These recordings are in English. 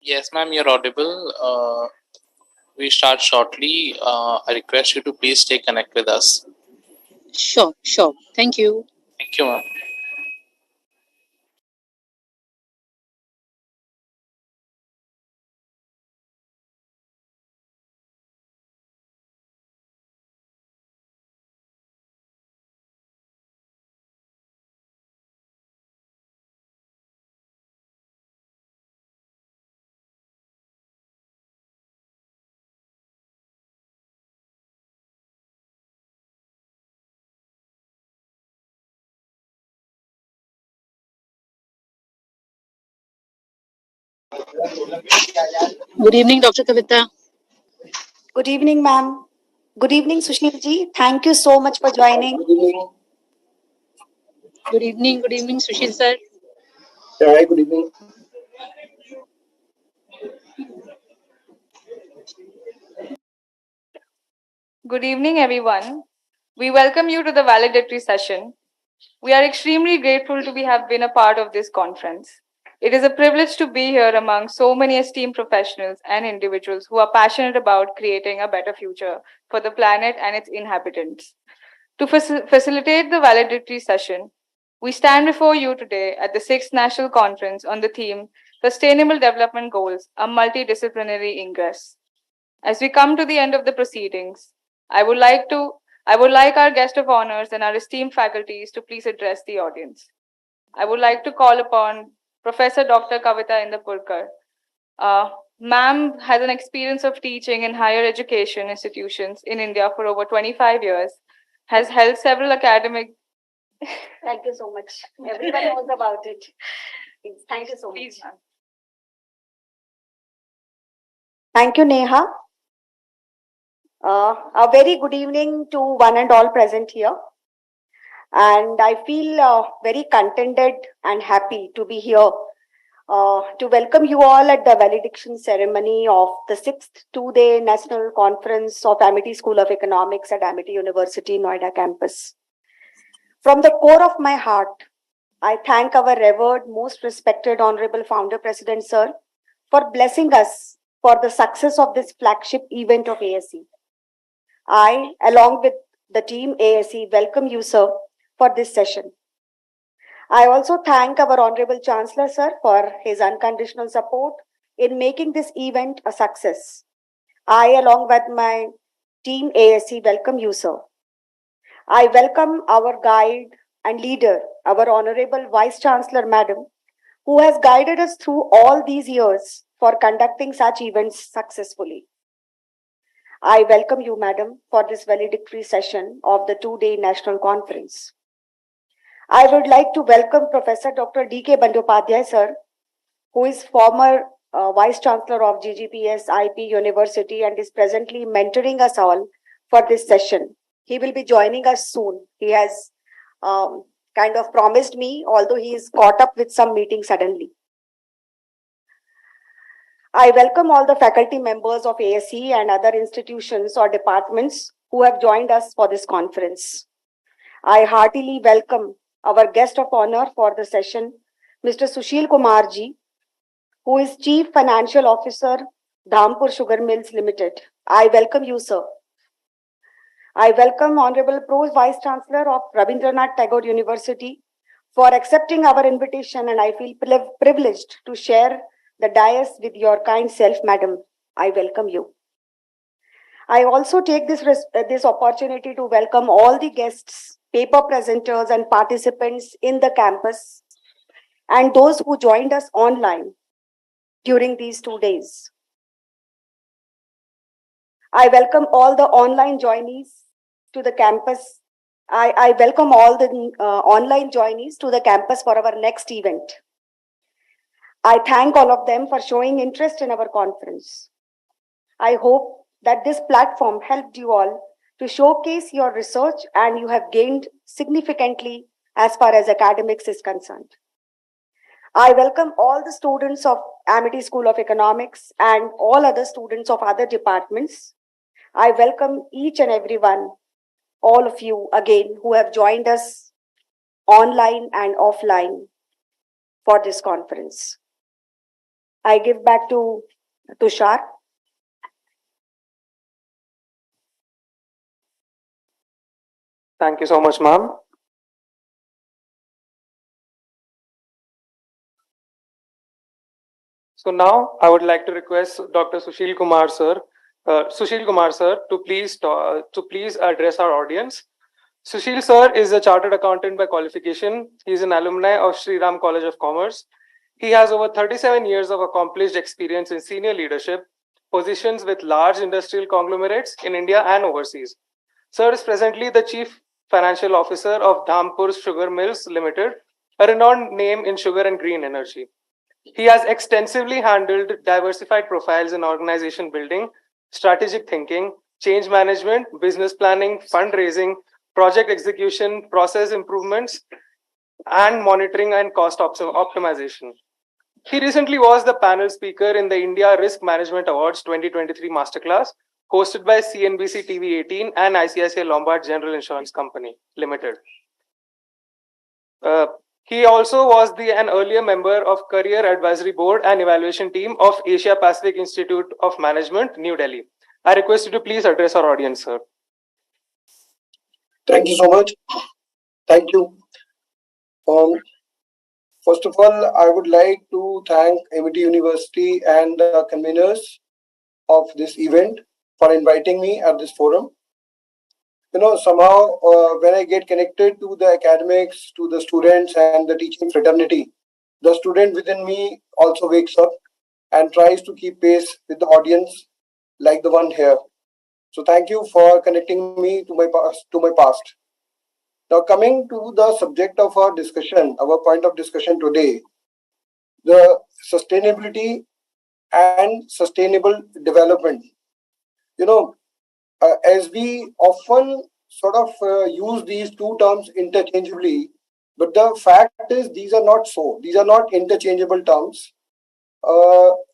Yes, ma'am, you're audible. We start shortly. I request you to please stay connect with us. Sure, sure. Thank you. Thank you, ma'am. Good evening, Dr. Kavita. Good evening, ma'am. Good evening, Sushil ji. Thank you so much for joining. Good evening, Sushil sir. Hi, good evening. Good evening, everyone. We welcome you to the valedictory session. We are extremely grateful to have been a part of this conference. It is a privilege to be here among so many esteemed professionals and individuals who are passionate about creating a better future for the planet and its inhabitants. To facilitate the valedictory session, we stand before you today at the 6th National Conference on the theme Sustainable Development Goals, a Multidisciplinary Ingress. As we come to the end of the proceedings, I would like to I would like our guest of honors and our esteemed faculties to please address the audience. I would like to call upon Professor Dr. Kavita Indapurkar. Ma'am has an experience of teaching in higher education institutions in India for over 25 years, has held several academic. Thank you so much. Everyone knows about it. Thank you so much. Please, ma'am. Thank you, Neha. A very good evening to one and all present here. And I feel very contented and happy to be here to welcome you all at the valediction ceremony of the 6th two-day National Conference of Amity School of Economics at Amity University, Noida campus. From the core of my heart, I thank our revered, most respected Honorable Founder President Sir for blessing us for the success of this flagship event of ASE. I, along with the team ASE, welcome you, sir, for this session. I also thank our Honorable Chancellor, sir, for his unconditional support in making this event a success. I, along with my team ASE, welcome you, sir. I welcome our guide and leader, our Honorable Vice Chancellor, Madam, who has guided us through all these years for conducting such events successfully. I welcome you, Madam, for this valedictory session of the two-day National Conference. I would like to welcome Professor Dr. D.K. Bandyopadhyay, sir, who is former Vice Chancellor of GGPS IP University and is presently mentoring us all for this session. He will be joining us soon. He has kind of promised me, although he is caught up with some meeting suddenly. I welcome all the faculty members of ASE and other institutions or departments who have joined us for this conference. I heartily welcome our guest of honor for the session, Mr. Sushil Kumarji, who is Chief Financial Officer, Dhampur Sugar Mills Limited. I welcome you, sir. I welcome Honorable Pro Vice Chancellor of Rabindranath Tagore University for accepting our invitation, and I feel privileged to share the dais with your kind self, madam. I welcome you. I also take this opportunity to welcome all the guests, paper presenters, and participants in the campus, and those who joined us online during these 2 days. I welcome all the online joinees to the campus. I welcome all the online joinees to the campus for our next event. I thank all of them for showing interest in our conference. I hope that this platform helped you all to showcase your research and you have gained significantly as far as academics is concerned. I welcome all the students of Amity School of Economics and all other students of other departments. I welcome each and everyone, all of you again who have joined us online and offline for this conference. I give back to Tushar. Thank you so much, ma'am. So now I would like to request Dr. Sushil Kumar sir, to please address our audience. Sushil sir is a chartered accountant by qualification. He is an alumni of Sri Ram College of Commerce. He has over 37 years of accomplished experience in senior leadership positions with large industrial conglomerates in India and overseas. Sir is presently the Chief Financial Officer of Dhampur Sugar Mills Limited, a renowned name in sugar and green energy. He has extensively handled diversified profiles in organization building, strategic thinking, change management, business planning, fundraising, project execution, process improvements, and monitoring and cost optimization. He recently was the panel speaker in the India Risk Management Awards 2023 Masterclass, hosted by CNBC TV 18 and ICICI Lombard General Insurance Company Limited. He also was an earlier member of Career Advisory Board and Evaluation Team of Asia Pacific Institute of Management, New Delhi. I request you to please address our audience, sir. Thank you so much. Thank you. First of all, I would like to thank MIT University and the conveners of this event for inviting me at this forum. Somehow when I get connected to the academics, to the students and the teaching fraternity, the student within me also wakes up and tries to keep pace with the audience like the one here. So thank you for connecting me to my past. Now coming to the subject of our discussion, our point of discussion today, the sustainability and sustainable development. As we often sort of use these two terms interchangeably, but the fact is these are not so. These are not interchangeable terms.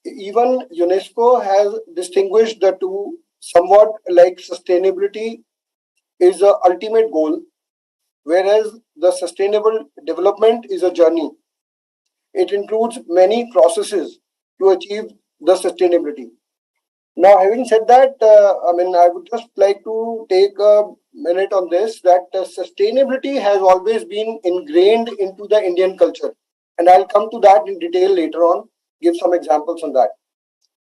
Even UNESCO has distinguished the two somewhat, like sustainability is the ultimate goal, whereas the sustainable development is a journey. It includes many processes to achieve the sustainability. Now, having said that, I would just like to take a minute on this, that sustainability has always been ingrained into the Indian culture. And I'll come to that in detail later on, give some examples on that.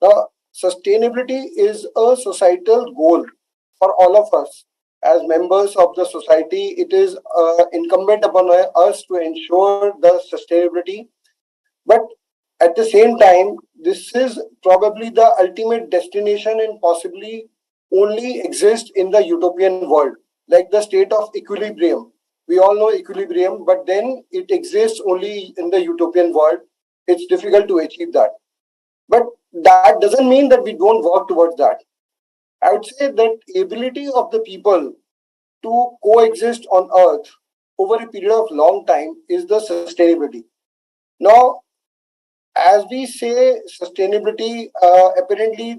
Now, sustainability is a societal goal for all of us. As members of the society, it is incumbent upon us to ensure the sustainability. But at the same time, this is probably the ultimate destination and possibly only exists in the utopian world, like the state of equilibrium. We all know equilibrium, but then it exists only in the utopian world. It's difficult to achieve that. But that doesn't mean that we don't work towards that. I would say that ability of the people to coexist on Earth over a period of long time is the sustainability. Now, as we say sustainability, apparently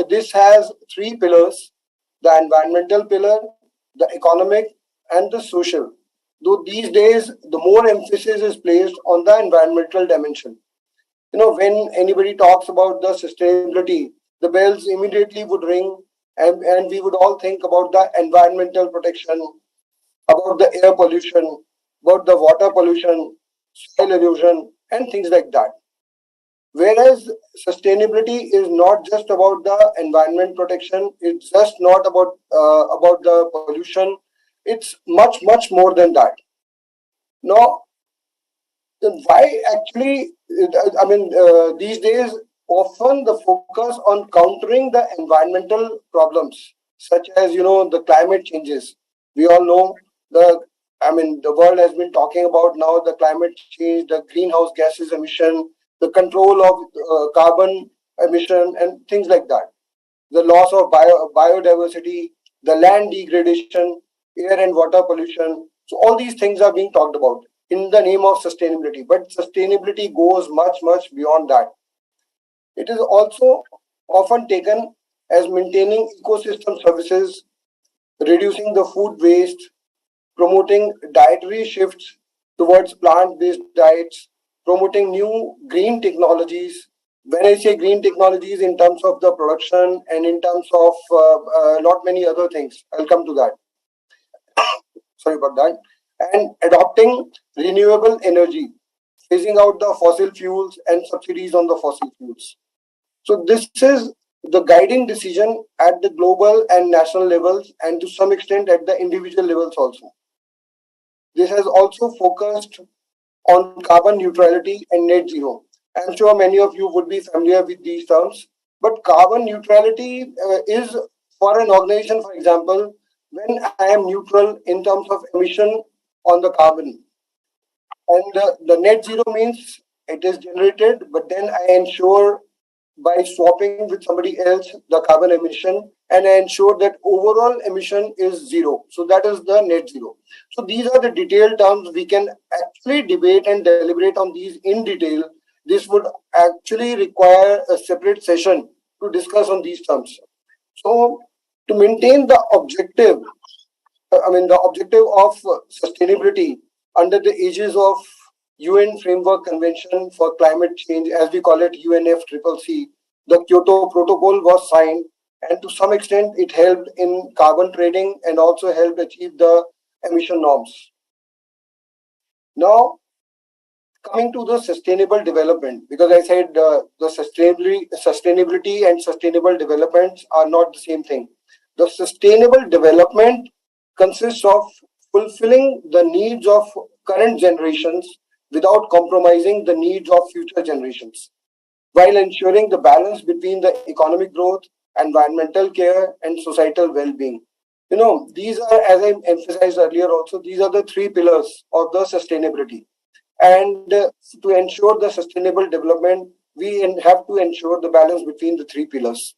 this has three pillars: the environmental pillar, the economic, and the social. Though these days the more emphasis is placed on the environmental dimension. When anybody talks about the sustainability, the bells immediately would ring, and we would all think about the environmental protection, about the air pollution, about the water pollution, soil erosion, and things like that. Whereas sustainability is not just about the environment protection, it's just not about the pollution. It's much more than that. Now, why actually? These days often the focus on countering the environmental problems, such as the climate changes. We all know the world has been talking about now the climate change, the greenhouse gases emission, the control of carbon emission, and things like that. The loss of biodiversity, the land degradation, air and water pollution. So all these things are being talked about in the name of sustainability. But sustainability goes much beyond that. It is also often taken as maintaining ecosystem services, reducing the food waste, promoting dietary shifts towards plant based diets, promoting new green technologies, When I say green technologies, in terms of the production and in terms of not many other things, I'll come to that. Sorry about that. And adopting renewable energy, phasing out the fossil fuels and subsidies on the fossil fuels. So this is the guiding decision at the global and national levels, and to some extent at the individual levels also. This has also focused on carbon neutrality and net zero. I'm sure many of you would be familiar with these terms, but carbon neutrality is for an organization, for example, when I am neutral in terms of emission on the carbon. And the net zero means it is generated, but then I ensure by swapping with somebody else the carbon emission, and I ensure that overall emission is zero. So that is the net zero. So these are the detailed terms. We can actually debate and deliberate on these in detail. This would actually require a separate session to discuss on these terms. So to maintain the objective, the objective of sustainability under the aegis of UN Framework Convention for Climate Change, as we call it UNFCCC, the Kyoto Protocol was signed, and to some extent it helped in carbon trading and also helped achieve the emission norms. Now, coming to the sustainable development, because I said the sustainability and sustainable developments are not the same thing. The sustainable development consists of fulfilling the needs of current generations without compromising the needs of future generations, while ensuring the balance between the economic growth, environmental care, and societal well-being. These are, as I emphasized earlier also, these are the three pillars of the sustainability. And to ensure the sustainable development, we have to ensure the balance between the three pillars.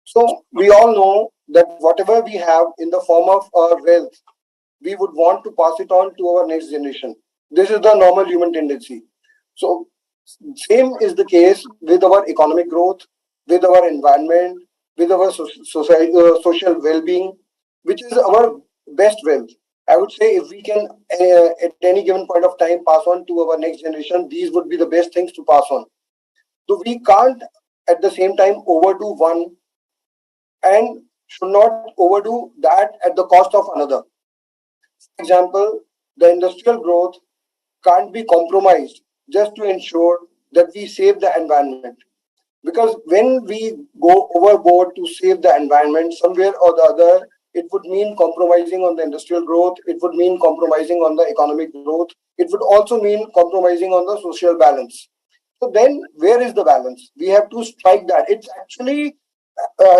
So we all know that whatever we have in the form of our wealth, we would want to pass it on to our next generation. This is the normal human tendency. So same is the case with our economic growth, with our environment, with our social well-being, which is our best wealth. I would say if we can, at any given point of time, pass on to our next generation, these would be the best things to pass on. So we can't at the same time overdo one and should not overdo that at the cost of another. For example, the industrial growth can't be compromised just to ensure that we save the environment. Because when we go overboard to save the environment somewhere or the other, it would mean compromising on the industrial growth, it would mean compromising on the economic growth, it would also mean compromising on the social balance. So then where is the balance? We have to strike that. It's actually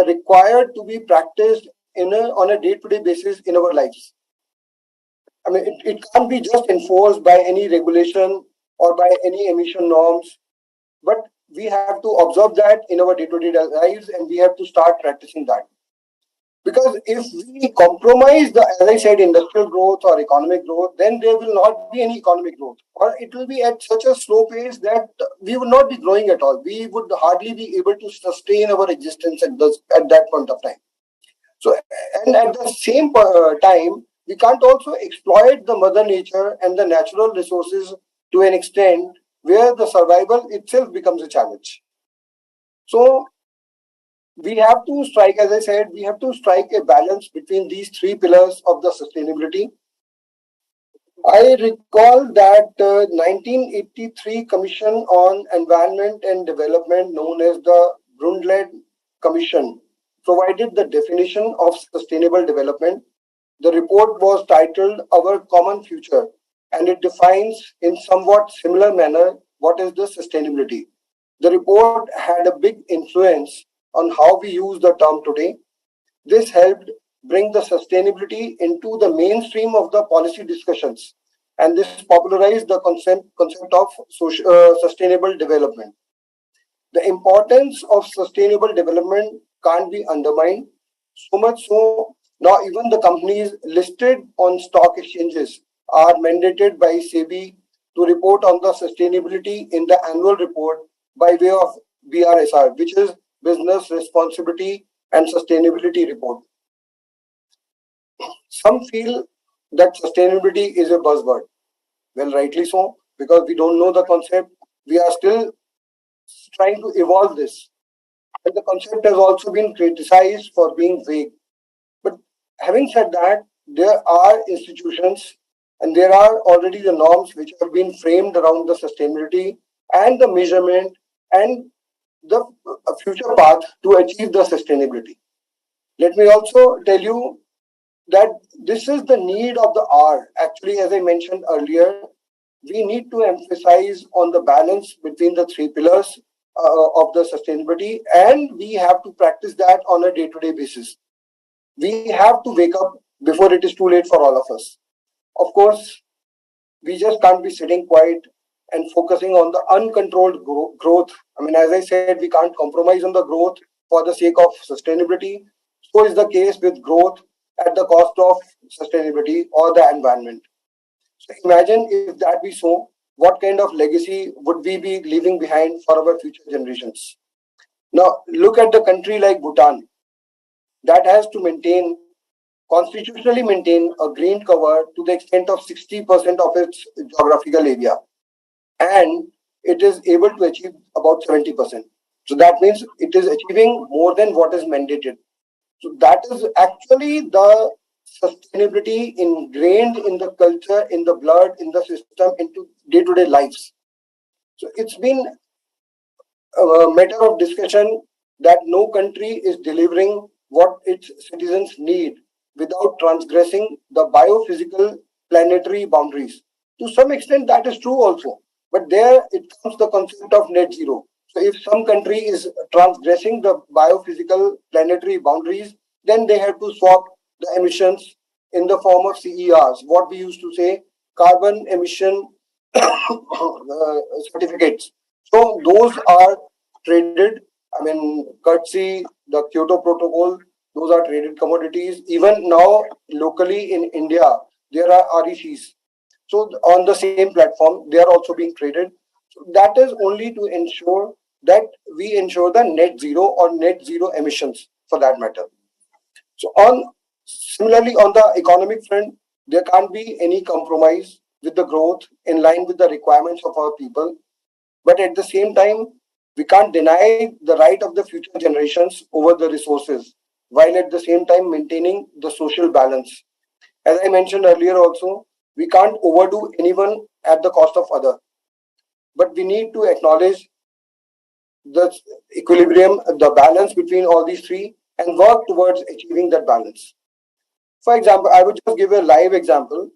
required to be practiced on a day-to-day basis in our lives. It can't be just enforced by any regulation or by any emission norms, but we have to observe that in our day-to-day lives, and we have to start practicing that. Because if we compromise the, as I said, industrial growth or economic growth, then there will not be any economic growth, or it will be at such a slow pace that we will not be growing at all. We would hardly be able to sustain our existence at that point of time. So, and at the same time, we can't also exploit the mother nature and the natural resources to an extent where the survival itself becomes a challenge. So we have to strike, as I said, we have to strike a balance between these three pillars of the sustainability. I recall that 1983 Commission on Environment and Development, known as the Brundtland Commission, provided the definition of sustainable development. The report was titled Our Common Future, and it defines in somewhat similar manner what is the sustainability. The report had a big influence on how we use the term today. This helped bring the sustainability into the mainstream of the policy discussions, and this popularized the concept of sustainable development. The importance of sustainable development can't be undermined, so much so now even the companies listed on stock exchanges are mandated by SEBI to report on the sustainability in the annual report by way of BRSR, which is Business Responsibility and Sustainability Report. Some feel that sustainability is a buzzword. Well, rightly so, because we don't know the concept, We are still trying to evolve this. And the concept has also been criticized for being vague. But having said that, there are institutions and there are already the norms which have been framed around the sustainability and the measurement and the future path to achieve the sustainability. Let me also tell you that this is the need of the hour. Actually, as I mentioned earlier, we need to emphasize on the balance between the three pillars of the sustainability, and we have to practice that on a day-to-day basis. We have to wake up before it is too late for all of us. Of course, we just can't be sitting quiet and focusing on the uncontrolled growth. I mean, as I said, we can't compromise on the growth for the sake of sustainability. So is the case with growth at the cost of sustainability or the environment. So imagine if that be so, what kind of legacy would we be leaving behind for our future generations? Now, look at the country like Bhutan that has to constitutionally maintain a green cover to the extent of 60% of its geographical area. And it is able to achieve about 70%. So that means it is achieving more than what is mandated. So that is actually the sustainability ingrained in the culture, in the blood, in the system, into day-to-day lives. So it's been a matter of discussion that no country is delivering what its citizens need without transgressing the biophysical planetary boundaries. To some extent, that is true also. But there it comes the concept of net zero. So if some country is transgressing the biophysical planetary boundaries, then they have to swap the emissions in the form of CERs, what we used to say carbon emission certificates. So those are traded. I mean, courtesy the Kyoto Protocol, those are traded commodities. Even now, locally in India, there are RECs. So on the same platform, they are also being traded. So that is only to ensure that we ensure the net zero or net zero emissions for that matter. So similarly on the economic front, there can't be any compromise with the growth in line with the requirements of our people. But at the same time, we can't deny the right of the future generations over the resources, while at the same time maintaining the social balance. As I mentioned earlier also, we can't overdo anyone at the cost of other. But we need to acknowledge the equilibrium, the balance between all these three, and work towards achieving that balance. For example, I would just give a live example.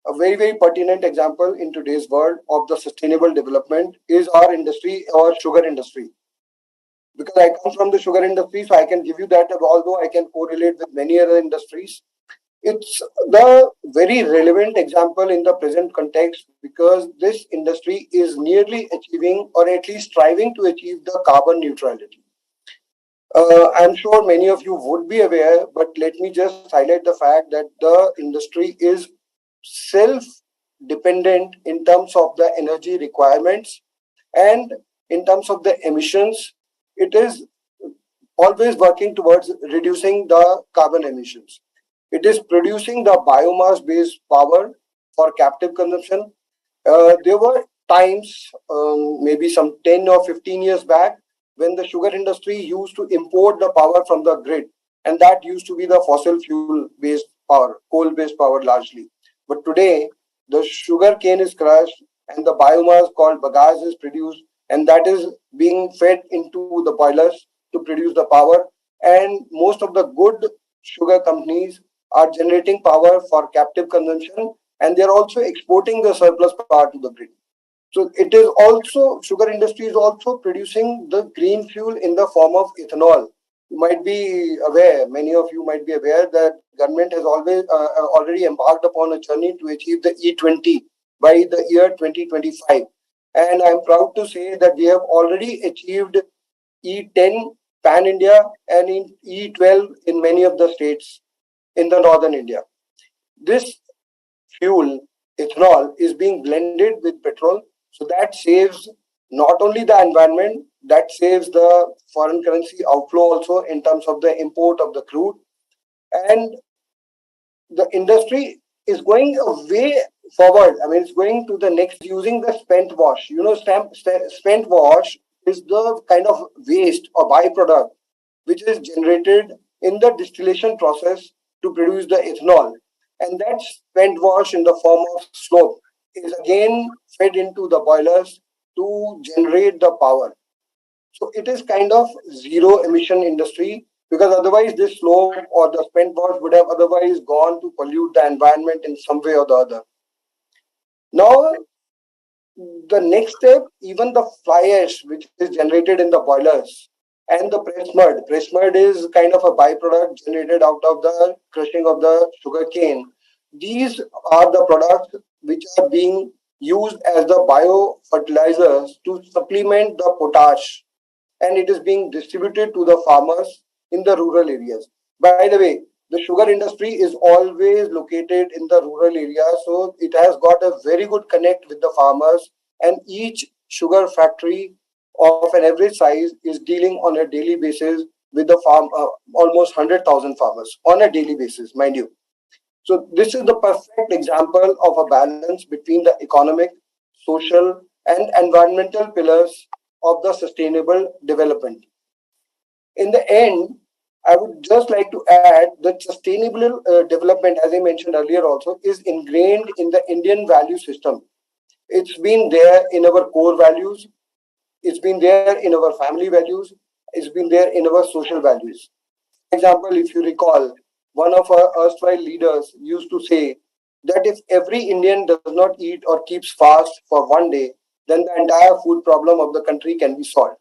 A very, very pertinent example in today's world of the sustainable development is our industry, our sugar industry. Because I come from the sugar industry, so I can give you that, although I can correlate with many other industries. It's the very relevant example in the present context because this industry is nearly achieving or at least striving to achieve the carbon neutrality. I'm sure many of you would be aware, but let me just highlight the fact that the industry is self dependent in terms of the energy requirements and in terms of the emissions. It is always working towards reducing the carbon emissions. It is producing the biomass based power for captive consumption. There were times, maybe some 10 or 15 years back, when the sugar industry used to import the power from the grid, and that used to be the fossil fuel based power, coal based power largely. But today, the sugar cane is crushed and the biomass called bagasse is produced, and that is being fed into the boilers to produce the power. And most of the good sugar companies are generating power for captive consumption, and they are also exporting the surplus power to the grid. So it is also, sugar industry is also producing the green fuel in the form of ethanol. You might be aware, many of you might be aware that government has already embarked upon a journey to achieve the E20 by the year 2025. And I'm proud to say that we have already achieved E10 pan India and in E12 in many of the states in the northern India. This fuel, ethanol, is being blended with petrol. So that saves not only the environment, that saves the foreign currency outflow also in terms of the import of the crude. And the industry is going a way forward. I mean, it's going to the next using the spent wash. You know, spent wash is the kind of waste or byproduct which is generated in the distillation process to produce the ethanol. And that spent wash in the form of slope is again fed into the boilers to generate the power. So it is kind of zero emission industry because otherwise this slope or the spent wash would have otherwise gone to pollute the environment in some way or the other. Now the next step, even the fly ash which is generated in the boilers and the press mud. Press mud is kind of a byproduct generated out of the crushing of the sugar cane. These are the products which are being used as the bio fertilizers to supplement the potash, and it is being distributed to the farmers in the rural areas. By the way, the sugar industry is always located in the rural area, so it has got a very good connect with the farmers, and each sugar factory of an average size is dealing on a daily basis with the almost 100,000 farmers on a daily basis, mind you. So this is the perfect example of a balance between the economic, social, and environmental pillars of the sustainable development. In the end, I would just like to add that sustainable development, as I mentioned earlier, also is ingrained in the Indian value system. It's been there in our core values, it's been there in our family values, it's been there in our social values. For example, if you recall, one of our erstwhile leaders used to say that if every Indian does not eat or keeps fast for one day, then the entire food problem of the country can be solved.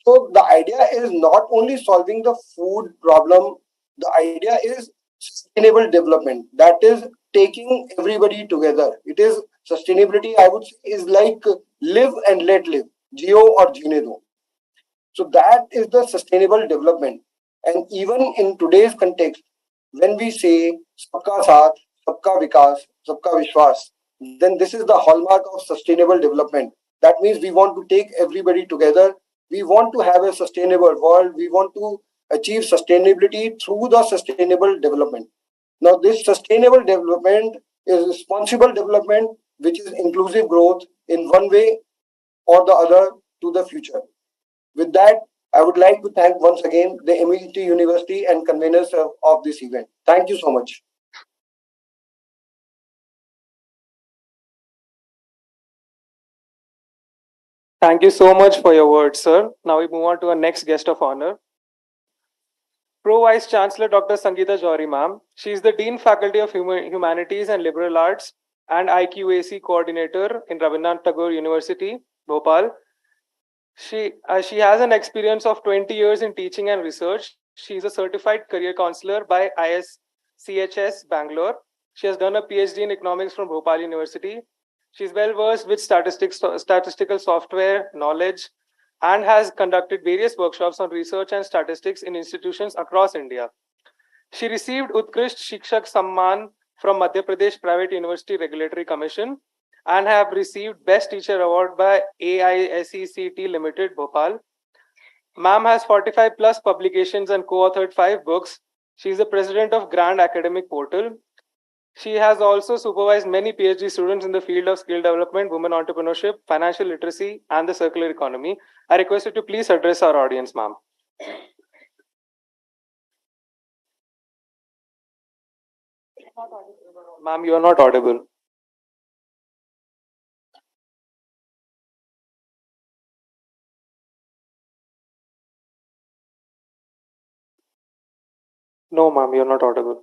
So the idea is not only solving the food problem, the idea is sustainable development. That is taking everybody together. It is sustainability, I would say, is like live and let live, Geo or Ginedo. So that is the sustainable development. And even in today's context, when we say Sabka Saath, Sabka Vikas, Sabka Vishwas, then this is the hallmark of sustainable development. That means we want to take everybody together. We want to have a sustainable world. We want to achieve sustainability through the sustainable development. Now, this sustainable development is responsible development, which is inclusive growth in one way or the other to the future. With that, I would like to thank once again the MIT University and conveners of this event. Thank you so much. Thank you so much for your words, sir. Now we move on to our next guest of honor, Pro Vice Chancellor Dr. Sangeeta Johri, ma'am. She is the Dean Faculty of Humanities and Liberal Arts and IQAC Coordinator in Rabindranath Tagore University, Bhopal. She has an experience of 20 years in teaching and research. She is a certified career counselor by ISCHS Bangalore. She has done a PhD in economics from Bhopal University. She is well versed with statistical software knowledge and has conducted various workshops on research and statistics in institutions across India. She received Utkrisht Shikshak Samman from Madhya Pradesh Private University Regulatory Commission and have received Best Teacher Award by AISECT Limited, Bhopal. Ma'am has 45 plus publications and co-authored 5 books. She is the president of Grand Academic Portal. She has also supervised many PhD students in the field of skill development, women entrepreneurship, financial literacy, and the circular economy. I request you to please address our audience, ma'am. Ma'am, you are not audible. No, ma'am, you are not audible.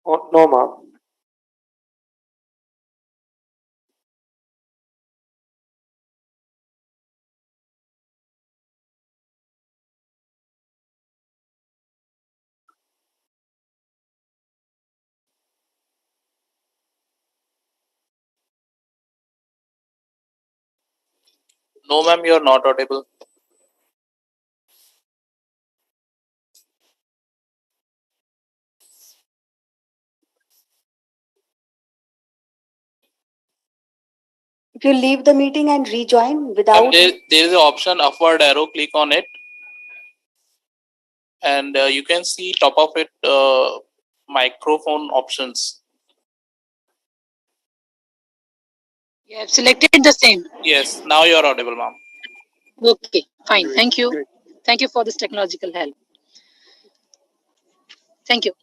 Oh, no, ma'am. No, ma'am, you are not audible. If you leave the meeting and rejoin Ma'am, without. there is an option upward arrow. Click on it, and you can see top of it microphone options. You have selected the same. Yes, now you are audible, ma'am. Okay, fine. Great, Thank you. great. Thank you for this technological help. Thank you.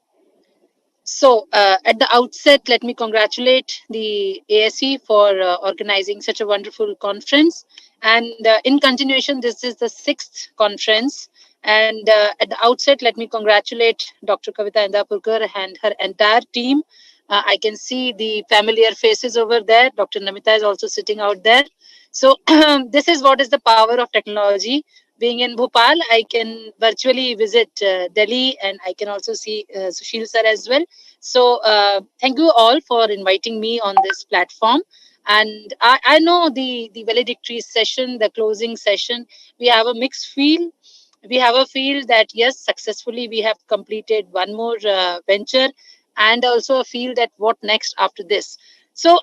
So, at the outset, let me congratulate the ASE for organizing such a wonderful conference. And in continuation, this is the sixth conference. And at the outset, let me congratulate Dr. Kavita Indapurkar and her entire team. I can see the familiar faces over there. Dr. Namita is also sitting out there. So, this is what is the power of technology. Being in Bhopal, I can virtually visit Delhi, and I can also see Sushil sir as well. So thank you all for inviting me on this platform. And I know the valedictory session, the closing session, we have a mixed feel. We have a feel that yes, successfully we have completed one more venture, and also a feel that what next after this. So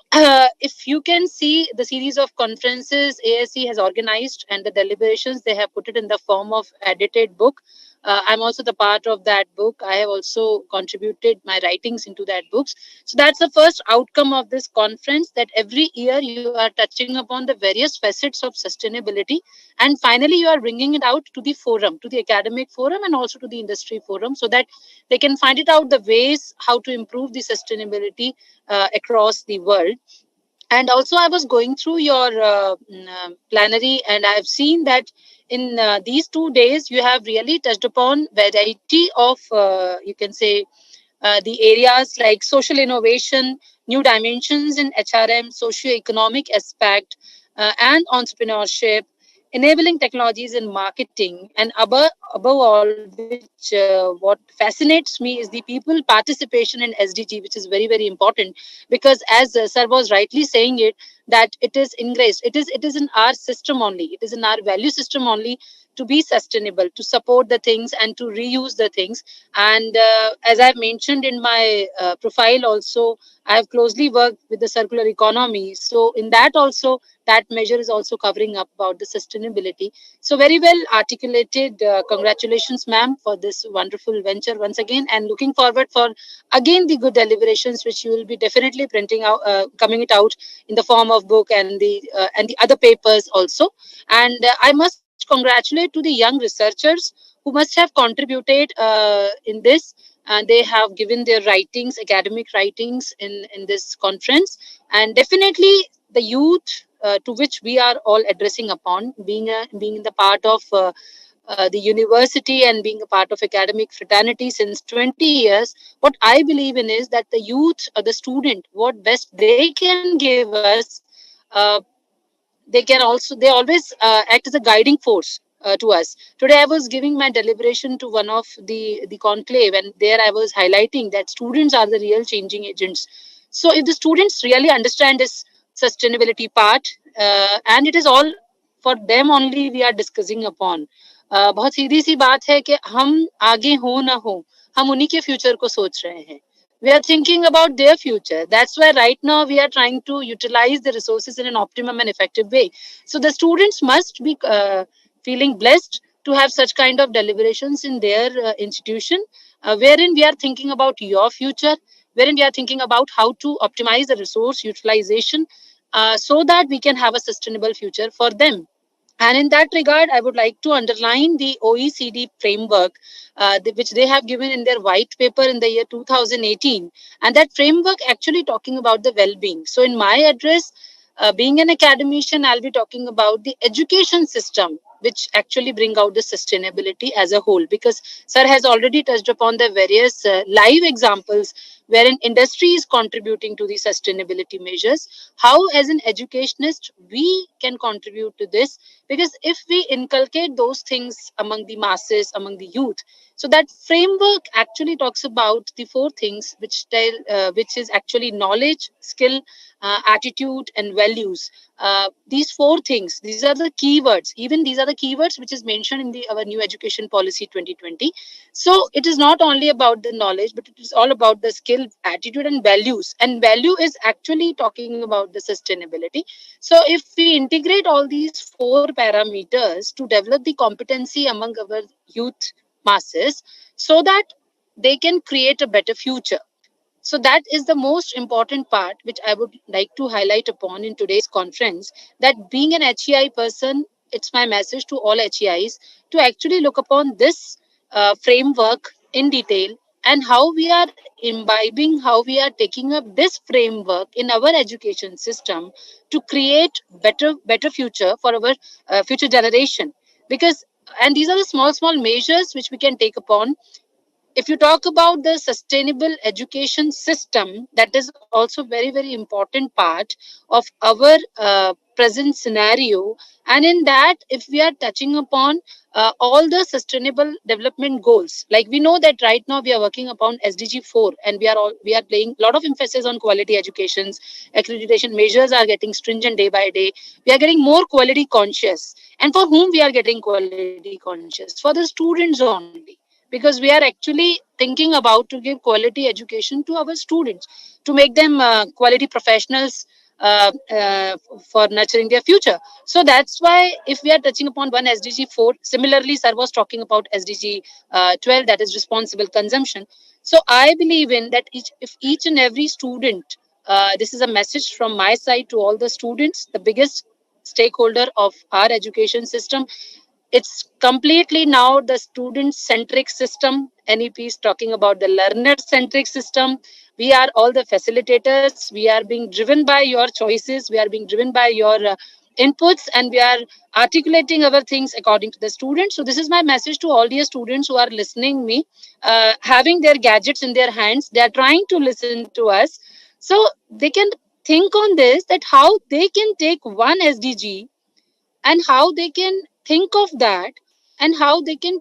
if you can see the series of conferences ASC has organized and the deliberations, they have put it in the form of edited book. I'm also the part of that book. I have also contributed my writings into that books. So that's the first outcome of this conference, that every year you are touching upon the various facets of sustainability, and finally you are bringing it out to the forum, to the academic forum, and also to the industry forum, so that they can find it out the ways how to improve the sustainability across the world. And also I was going through your plenary, and I've seen that in these 2 days you have really touched upon variety of you can say the areas like social innovation, new dimensions in HRM, socio-economic aspect, and entrepreneurship, enabling technologies in marketing, and above all, which what fascinates me is the people participation in SDG, which is very, very important, because as sir was rightly saying it, that it is ingrained, it is in our system only, it is in our value system only, to be sustainable, to support the things and to reuse the things. And as I've mentioned in my profile also, I have closely worked with the circular economy. So in that also, that measure is also covering up about the sustainability. So very well articulated. Congratulations, ma'am, for this wonderful venture once again, and looking forward for again the good deliberations which you will be definitely printing out, coming it out in the form of book and the other papers also. And I must congratulate to the young researchers who must have contributed in this, and they have given their writings, academic writings in this conference. And definitely the youth to which we are all addressing upon, being in the part of the university and being a part of academic fraternity since 20 years, what I believe in is that the youth or the student, what best they can give us, uh, they always act as a guiding force to us. Today I was giving my deliberation to one of the conclave, and there I was highlighting that students are the real changing agents. So if the students really understand this sustainability part, and it is all for them only we are discussing upon. बहुत सीधी सी बात है कि हम आगे हो ना हो, हम उन्हीं के फ्यूचर को सोच रहे हैं. We are thinking about their future. That's why right now we are trying to utilize the resources in an optimum and effective way. So the students must be feeling blessed to have such kind of deliberations in their institution, wherein we are thinking about your future, wherein we are thinking about how to optimize the resource utilization, so that we can have a sustainable future for them. And in that regard, I would like to underline the OECD framework, which they have given in their white paper in the year 2018. And that framework actually talking about the well-being. So in my address, being an academician, I'll be talking about the education system, which actually bring out the sustainability as a whole. Because sir has already touched upon the various live examples wherein industry is contributing to the sustainability measures. How, as an educationist, we can contribute to this, because if we inculcate those things among the masses, among the youth, So that framework actually talks about the four things which is actually knowledge, skill, attitude, and values. These four things, these are the keywords. Even these are the keywords which is mentioned in the our new education policy 2020. So it is not only about the knowledge, but it is all about the skill, attitude, and values. And value is actually talking about the sustainability. So if we integrate all these four parameters to develop the competency among our youth masses, so that they can create a better future. So that is the most important part which I would like to highlight upon in today's conference, that being an HEI person, it's my message to all HEIs to actually look upon this framework in detail, and how we are imbibing, how we are taking up this framework in our education system to create better future for our future generation. Because, and these are the small measures which we can take upon. If you talk about the sustainable education system, that is also very important part of our present scenario. And in that, if we are touching upon all the sustainable development goals, like we know that right now we are working upon SDG 4, and we are playing a lot of emphasis on quality educations. Accreditation measures are getting stringent day by day. We are getting more quality conscious. And for whom we are getting quality conscious? For the students only, because we are actually thinking about to give quality education to our students, to make them quality professionals for nurturing their future. So that's why if we are touching upon one SDG 4, similarly sir was talking about SDG 12, that is responsible consumption. So I believe in that if each and every student, this is a message from my side to all the students, the biggest stakeholder of our education system. It's completely now the student centric system. NEP is talking about the learner centric system. We are all the facilitators. We are being driven by your choices. We are being driven by your inputs, and we are articulating our things according to the students. So this is my message to all dear students who are listening me, having their gadgets in their hands. They are trying to listen to us. So they can think on this, that how they can take one SDG, and how they can think of that, and how they can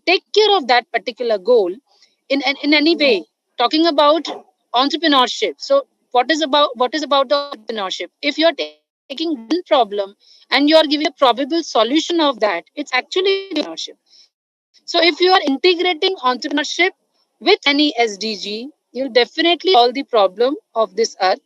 take care of that particular goal in any way. Talking about entrepreneurship, so what is about the entrepreneurship? If you are taking one problem and you are giving a probable solution of that, it's actually entrepreneurship. So if you are integrating entrepreneurship with any SDG, you'll definitely solve the problem of this earth,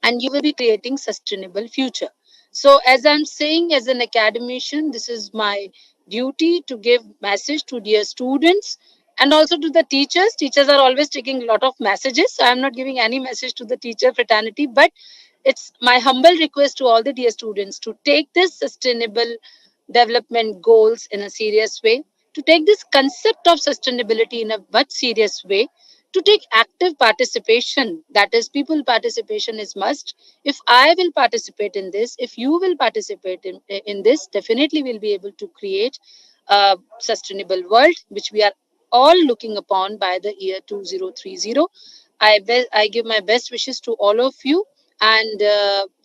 and you will be creating sustainable future. So as I'm saying, as an academician, this is my duty to give message to dear students, and also to the teachers are always taking a lot of messages, so I'm not giving any message to the teacher fraternity, but it's my humble request to all the dear students to take this sustainable development goals in a serious way, to take this concept of sustainability in a much serious way, to take active participation. That is, people participation is must. If I will participate in this, if you will participate in this, definitely we'll be able to create a sustainable world which we are all looking upon by the year 2030. I give my best wishes to all of you, and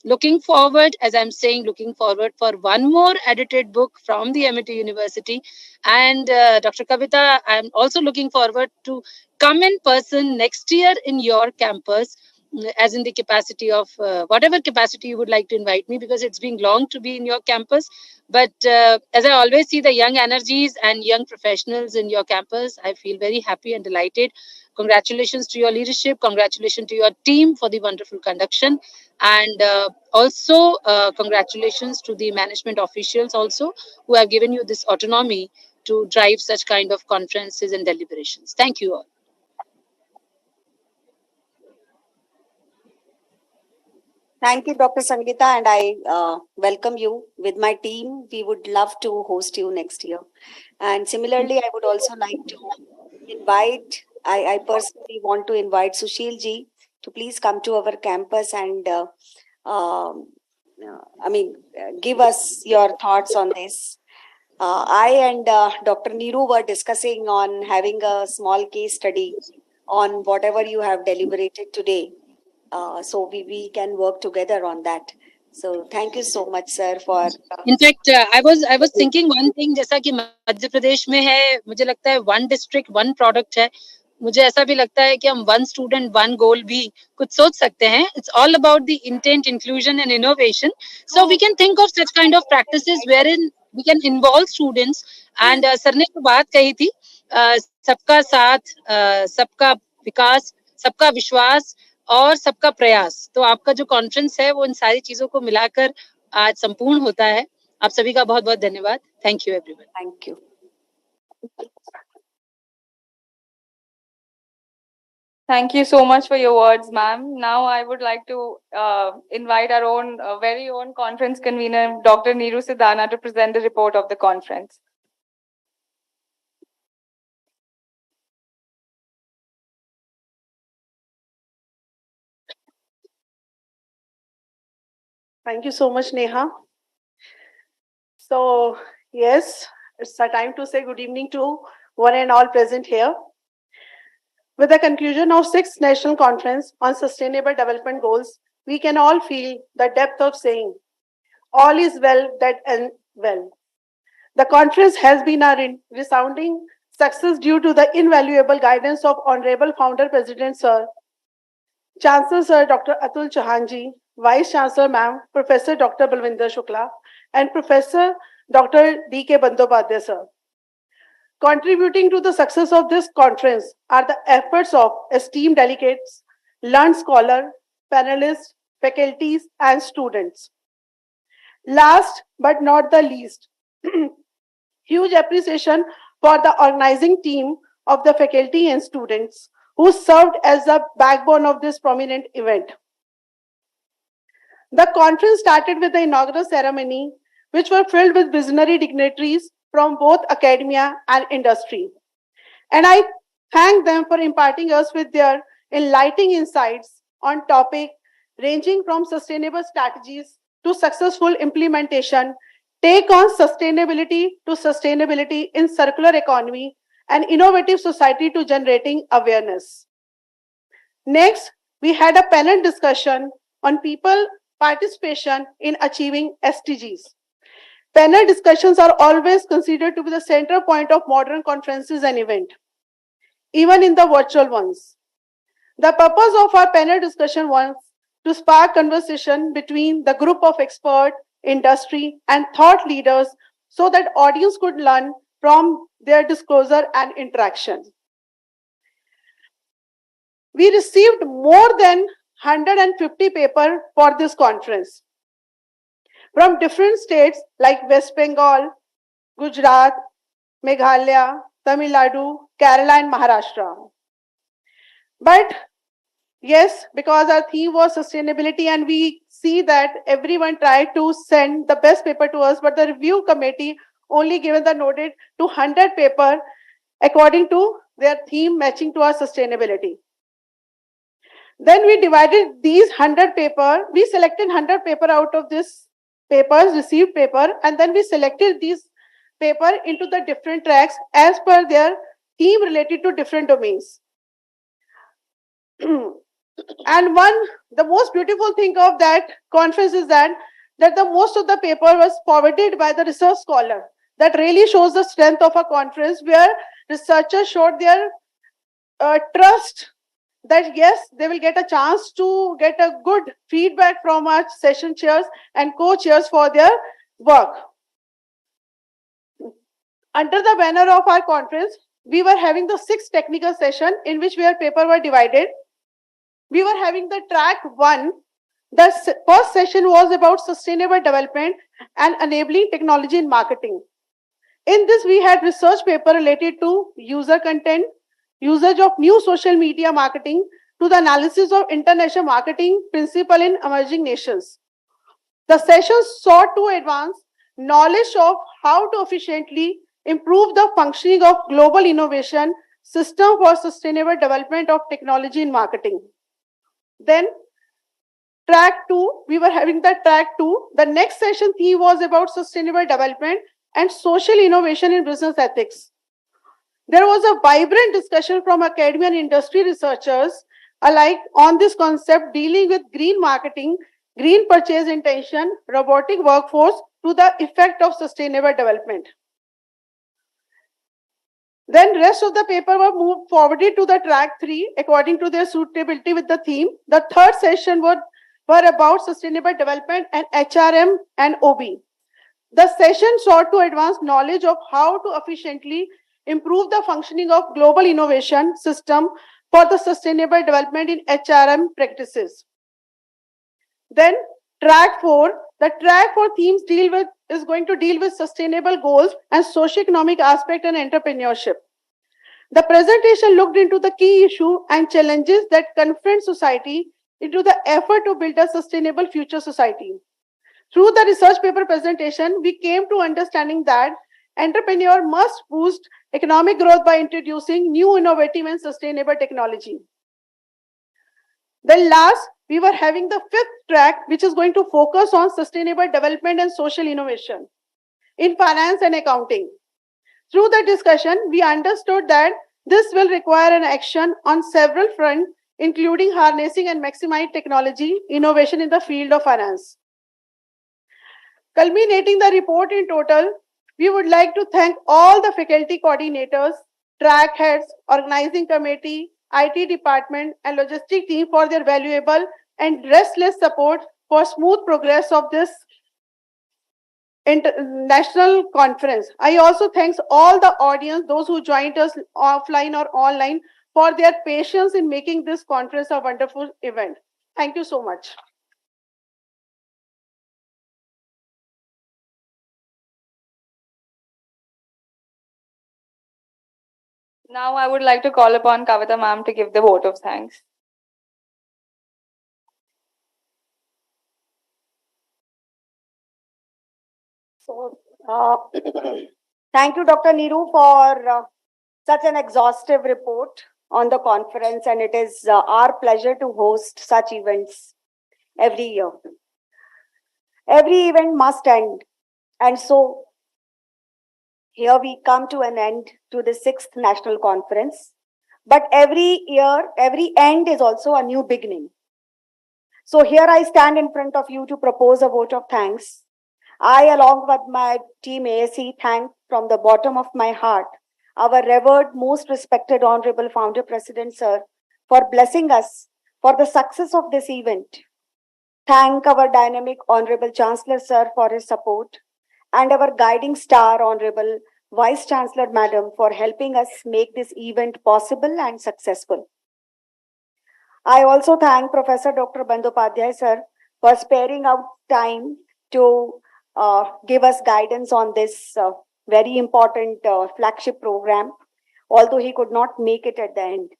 looking forward, as I'm saying, looking forward for one more edited book from the MIT University. And Dr. Kavita, I'm also looking forward to come in person next year in your campus, as in the capacity of whatever capacity you would like to invite me, because it's been long to be in your campus. But as I always see the young energies and young professionals in your campus, I feel very happy and delighted. Congratulations to your leadership. Congratulations to your team for the wonderful conduction. And also congratulations to the management officials also, who have given you this autonomy to drive such kind of conferences and deliberations. Thank you all. Thank you, Dr. Sangeeta, and I welcome you with my team. We would love to host you next year. And similarly, I would also like to invite, I personally want to invite Sushil ji to please come to our campus and give us your thoughts on this. I and Dr. Neeru were discussing on having a small case study on whatever you have deliberated today. So we can work together on that. So thank you so much, sir, for. In fact, I was thinking one thing, जैसा कि मध्य प्रदेश में है, मुझे लगता है one district one product है. मुझे ऐसा भी लगता है कि हम one student one goal भी कुछ सोच सकते हैं. It's all about the intent, inclusion and innovation. So we can think of such kind of practices wherein we can involve students. And sir ने तो बात कही थी, सबका साथ, सबका विकास, सबका विश्वास और सबका प्रयास. तो आपका जो कॉन्फ्रेंस है वो इन सारी चीजों को मिलाकर आज संपूर्ण होता है. आप सभी का बहुत बहुत धन्यवाद. Thank you everyone. Thank you. Thank you so much for your words, ma'am. Now I would like to invite our own, very own conference convener, Dr. Neeru Sidana, to present the report of the conference. Thank you so much, Neha. So, yes, it's a time to say good evening to one and all present here. With the conclusion of 6th National Conference on Sustainable Development Goals, we can all feel the depth of saying, all is well that ends well. The conference has been a resounding success due to the invaluable guidance of Honorable Founder President Sir, Chancellor Sir Dr. Atul Chauhanji, Vice Chancellor Ma'am, Professor Dr. Balwinder Shukla, and Professor Dr. D.K. Bandyopadhyay Sir. Contributing to the success of this conference are the efforts of esteemed delegates, learned scholars, panelists, faculties, and students. Last but not the least, huge appreciation for the organizing team of the faculty and students who served as the backbone of this prominent event. The conference started with the inaugural ceremony, which were filled with visionary dignitaries from both academia and industry. And I thank them for imparting us with their enlightening insights on topics ranging from sustainable strategies to successful implementation, take on sustainability to sustainability in circular economy, and innovative society to generating awareness. Next, we had a panel discussion on people participation in achieving SDGs. Panel discussions are always considered to be the center point of modern conferences and events, even in the virtual ones. The purpose of our panel discussion was to spark conversation between the group of experts, industry, and thought leaders so that audience could learn from their disclosure and interaction. We received more than 150 papers for this conference from different states like West Bengal, Gujarat, Meghalaya, Tamil Nadu, Kerala, and Maharashtra. But yes, because our theme was sustainability and we see that everyone tried to send the best paper to us, but the review committee only given the noted to 100 paper according to their theme matching to our sustainability. Then we divided these 100 paper, we selected 100 paper out of this papers, received paper, and then we selected these paper into the different tracks as per their theme related to different domains. And the most beautiful thing of that conference is that the most of the paper was forwarded by the research scholar. That really shows the strength of a conference where researchers showed their trust that yes, they will get a chance to get a good feedback from our session chairs and co-chairs for their work. Under the banner of our conference, we were having the 6 technical session in which where paper were divided. We were having the track 1. The first session was about sustainable development and enabling technology in marketing. In this, we had research paper related to user content, usage of new social media marketing to the analysis of international marketing principle in emerging nations. The sessions sought to advance knowledge of how to efficiently improve the functioning of global innovation system for sustainable development of technology in marketing. Then track 2, we were having the track 2. The next session theme was about sustainable development and social innovation in business ethics. There was a vibrant discussion from academia and industry researchers alike on this concept dealing with green marketing green purchase intention, robotic workforce to the effect of sustainable development. Then rest of the paper were moved forwarded to the track 3 according to their suitability with the theme. The third session were about sustainable development and HRM and OB. The session sought to advance knowledge of how to efficiently improve the functioning of global innovation system for the sustainable development in HRM practices. Then track 4, the track 4 themes is going to deal with sustainable goals and socioeconomic aspect and entrepreneurship. The presentation looked into the key issue and challenges that confront society into the effort to build a sustainable future society. Through the research paper presentation, we came to understanding that entrepreneur must boost economic growth by introducing new innovative and sustainable technology. Then last, we were having the 5th track, which is going to focus on sustainable development and social innovation in finance and accounting. Through the discussion, we understood that this will require an action on several fronts, including harnessing and maximizing technology innovation in the field of finance. Culminating the report in total, we would like to thank all the faculty coordinators, track heads, organizing committee, IT department, and logistic team for their valuable and restless support for smooth progress of this international conference. I also thank all the audience, those who joined us offline or online, for their patience in making this conference a wonderful event. Thank you so much. Now I would like to call upon Kavita ma'am to give the vote of thanks. So, thank you, Dr. Neeru, for such an exhaustive report on the conference, and it is our pleasure to host such events every year. Every event must end, and so here we come to an end to the 6th National Conference. But every year, every end is also a new beginning. So here I stand in front of you to propose a vote of thanks. I, along with my team ASE, thank from the bottom of my heart our revered, most respected Honorable Founder President, Sir, for blessing us for the success of this event. Thank our dynamic Honorable Chancellor, Sir, for his support, and our guiding star, Honorable Vice Chancellor, Madam, for helping us make this event possible and successful. I also thank Professor Dr. Bandyopadhyay, Sir, for sparing out time to give us guidance on this very important flagship program, although he could not make it at the end.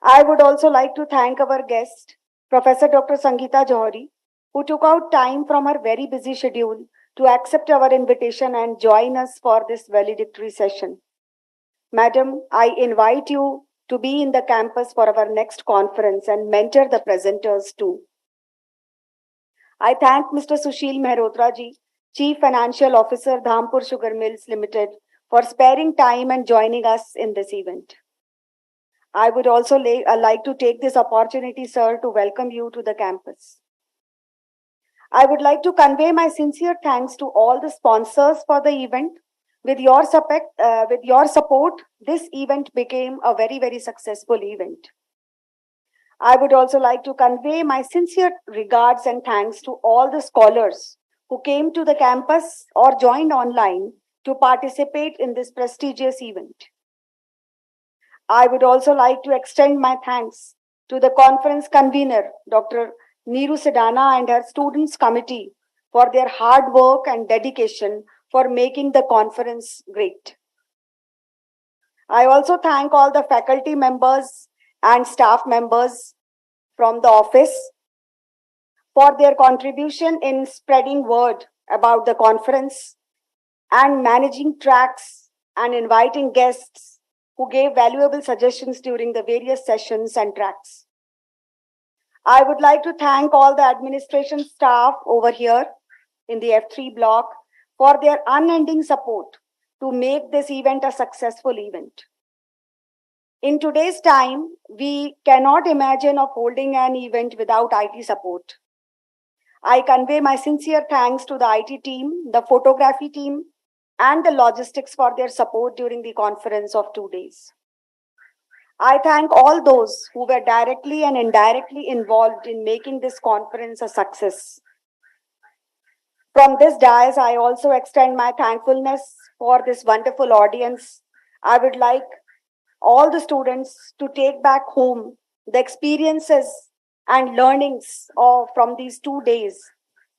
I would also like to thank our guest, Professor Dr. Sangeeta Johari, who took out time from her very busy schedule to accept our invitation and join us for this valedictory session. Madam, I invite you to be in the campus for our next conference and mentor the presenters too. I thank Mr. Sushil Mehrotra ji, Chief Financial Officer, Dhampur Sugar Mills Limited, for sparing time and joining us in this event. I would also like to take this opportunity, sir, to welcome you to the campus. I would like to convey my sincere thanks to all the sponsors for the event. With your support, this event became a very, very successful event. I would also like to convey my sincere regards and thanks to all the scholars who came to the campus or joined online to participate in this prestigious event. I would also like to extend my thanks to the conference convener, Dr. Neeru Sedana, and her students committee for their hard work and dedication for making the conference great. I also thank all the faculty members and staff members from the office for their contribution in spreading word about the conference and managing tracks and inviting guests who gave valuable suggestions during the various sessions and tracks. I would like to thank all the administration staff over here in the F3 block for their unending support to make this event a successful event. In today's time, we cannot imagine of holding an event without IT support. I convey my sincere thanks to the IT team, the photography team, and the logistics for their support during the conference of 2 days. I thank all those who were directly and indirectly involved in making this conference a success. From this dais, I also extend my thankfulness for this wonderful audience. I would like all the students to take back home the experiences and learnings from these 2 days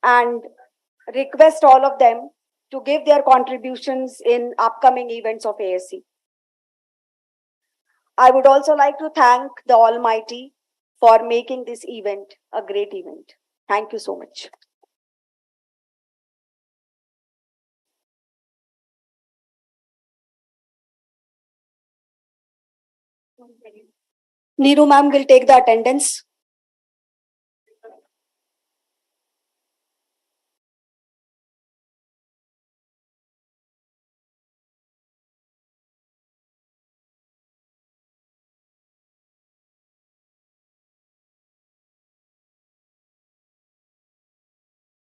and request all of them to give their contributions in upcoming events of ASC. I would also like to thank the Almighty for making this event a great event. Thank you so much. Neeru ma'am will take the attendance.